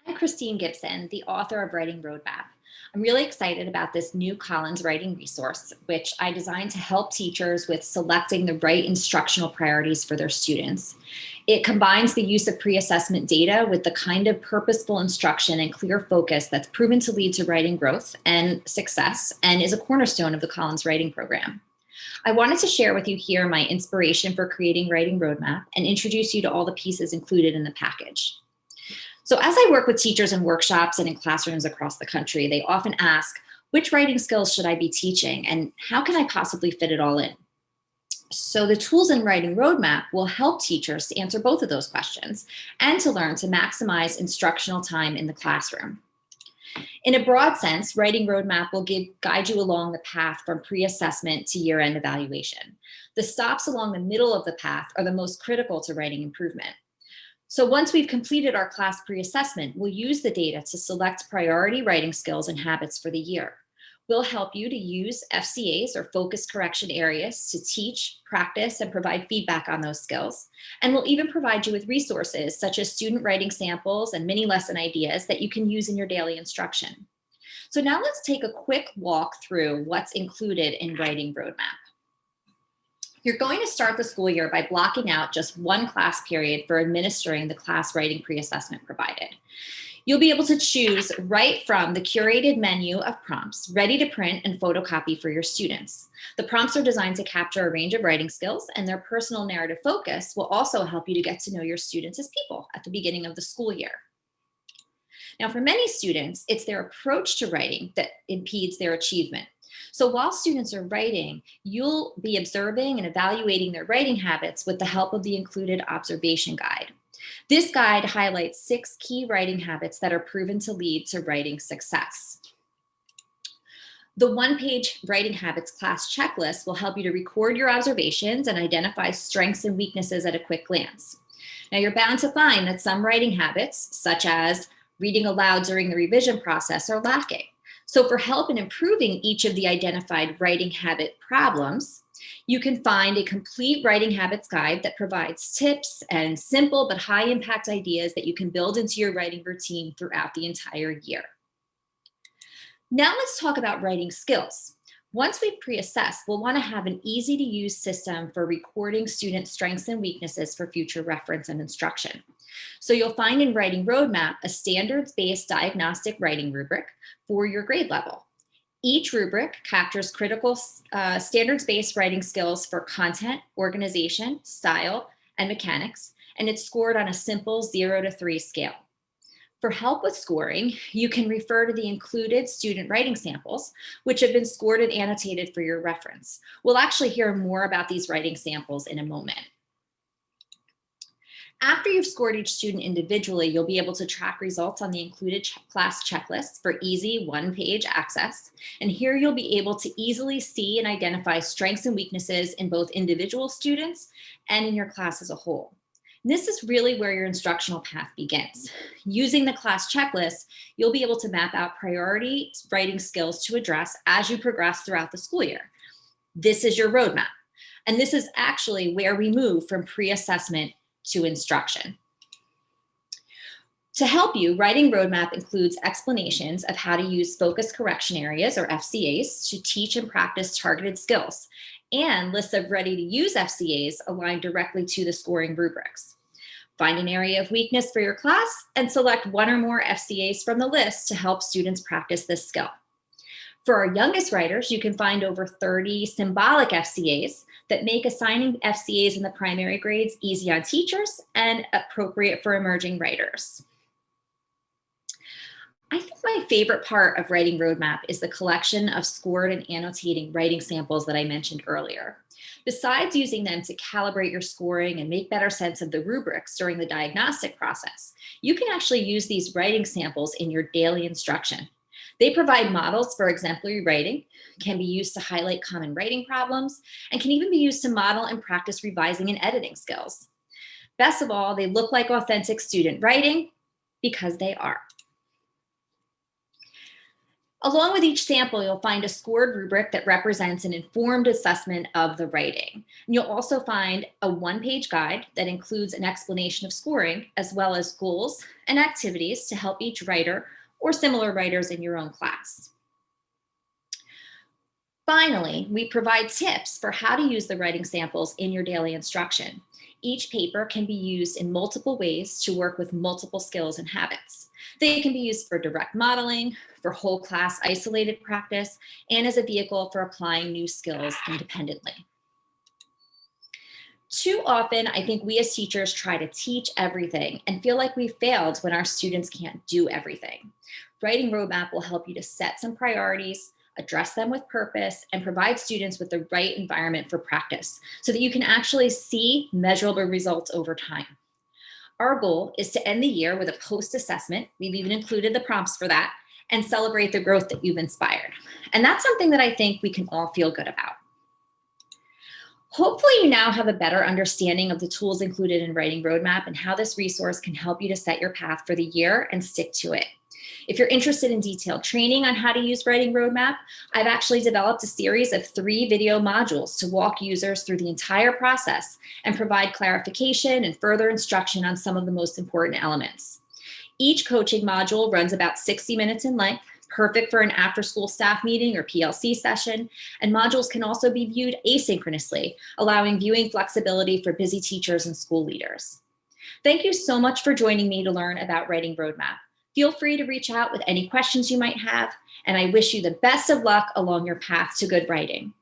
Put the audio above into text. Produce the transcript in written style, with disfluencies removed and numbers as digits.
I'm Kristine Gibson, the author of Writing Roadmap. I'm really excited about this new Collins writing resource, which I designed to help teachers with selecting the right instructional priorities for their students. It combines the use of pre-assessment data with the kind of purposeful instruction and clear focus that's proven to lead to writing growth and success and is a cornerstone of the Collins writing program. I wanted to share with you here my inspiration for creating Writing Roadmap and introduce you to all the pieces included in the package. So as I work with teachers in workshops and in classrooms across the country, they often ask, which writing skills should I be teaching and how can I possibly fit it all in? So the tools in Writing Roadmap will help teachers to answer both of those questions and to learn to maximize instructional time in the classroom. In a broad sense, Writing Roadmap will guide you along the path from pre-assessment to year-end evaluation. The stops along the middle of the path are the most critical to writing improvement. So once we've completed our class pre-assessment, we'll use the data to select priority writing skills and habits for the year. We'll help you to use FCAs or focus correction areas to teach, practice, and provide feedback on those skills. And we'll even provide you with resources such as student writing samples and mini lesson ideas that you can use in your daily instruction. So now let's take a quick walk through what's included in Writing Roadmap. You're going to start the school year by blocking out just one class period for administering the class writing pre-assessment provided. You'll be able to choose right from the curated menu of prompts ready to print and photocopy for your students. The prompts are designed to capture a range of writing skills, and their personal narrative focus will also help you to get to know your students as people at the beginning of the school year. Now, for many students, it's their approach to writing that impedes their achievement. So while students are writing, you'll be observing and evaluating their writing habits with the help of the included observation guide. This guide highlights 6 key writing habits that are proven to lead to writing success. The one-page Writing Habits class checklist will help you to record your observations and identify strengths and weaknesses at a quick glance. Now, you're bound to find that some writing habits, such as reading aloud during the revision process, are lacking. So for help in improving each of the identified writing habit problems, you can find a complete writing habits guide that provides tips and simple but high impact ideas that you can build into your writing routine throughout the entire year. Now let's talk about writing skills. Once we've pre-assessed, we'll want to have an easy to use system for recording student strengths and weaknesses for future reference and instruction. So you'll find in Writing Roadmap a standards-based diagnostic writing rubric for your grade level. Each rubric captures critical standards-based writing skills for content, organization, style, and mechanics, and it's scored on a simple 0 to 3 scale. For help with scoring, you can refer to the included student writing samples, which have been scored and annotated for your reference. We'll actually hear more about these writing samples in a moment. After you've scored each student individually, you'll be able to track results on the included class checklist for easy one-page access. And here you'll be able to easily see and identify strengths and weaknesses in both individual students and in your class as a whole. This is really where your instructional path begins. Using the class checklist, you'll be able to map out priority writing skills to address as you progress throughout the school year. This is your roadmap. And this is actually where we move from pre-assessment to instruction. To help you, Writing Roadmap includes explanations of how to use focus correction areas or FCAs to teach and practice targeted skills, and lists of ready-to-use FCAs aligned directly to the scoring rubrics. Find an area of weakness for your class and select one or more FCAs from the list to help students practice this skill. For our youngest writers, you can find over 30 symbolic FCAs that make assigning FCAs in the primary grades easy on teachers and appropriate for emerging writers. I think my favorite part of Writing Roadmap is the collection of scored and annotating writing samples that I mentioned earlier. Besides using them to calibrate your scoring and make better sense of the rubrics during the diagnostic process, you can actually use these writing samples in your daily instruction. They provide models for exemplary writing, can be used to highlight common writing problems, and can even be used to model and practice revising and editing skills. Best of all, they look like authentic student writing because they are. Along with each sample, you'll find a scored rubric that represents an informed assessment of the writing. And you'll also find a one-page guide that includes an explanation of scoring, as well as goals and activities to help each writer or similar writers in your own class. Finally, we provide tips for how to use the writing samples in your daily instruction. Each paper can be used in multiple ways to work with multiple skills and habits. They can be used for direct modeling, for whole class isolated practice, and as a vehicle for applying new skills independently. Too often, I think we as teachers try to teach everything and feel like we failed when our students can't do everything. Writing Roadmap will help you to set some priorities, address them with purpose, and provide students with the right environment for practice so that you can actually see measurable results over time. Our goal is to end the year with a post-assessment. We've even included the prompts for that, and celebrate the growth that you've inspired. And that's something that I think we can all feel good about. Hopefully you now have a better understanding of the tools included in Writing Roadmap and how this resource can help you to set your path for the year and stick to it. If you're interested in detailed training on how to use Writing Roadmap, I've actually developed a series of 3 video modules to walk users through the entire process and provide clarification and further instruction on some of the most important elements. Each coaching module runs about 60 minutes in length, perfect for an after-school staff meeting or PLC session, and modules can also be viewed asynchronously, allowing viewing flexibility for busy teachers and school leaders. Thank you so much for joining me to learn about Writing Roadmap. Feel free to reach out with any questions you might have, and I wish you the best of luck along your path to good writing.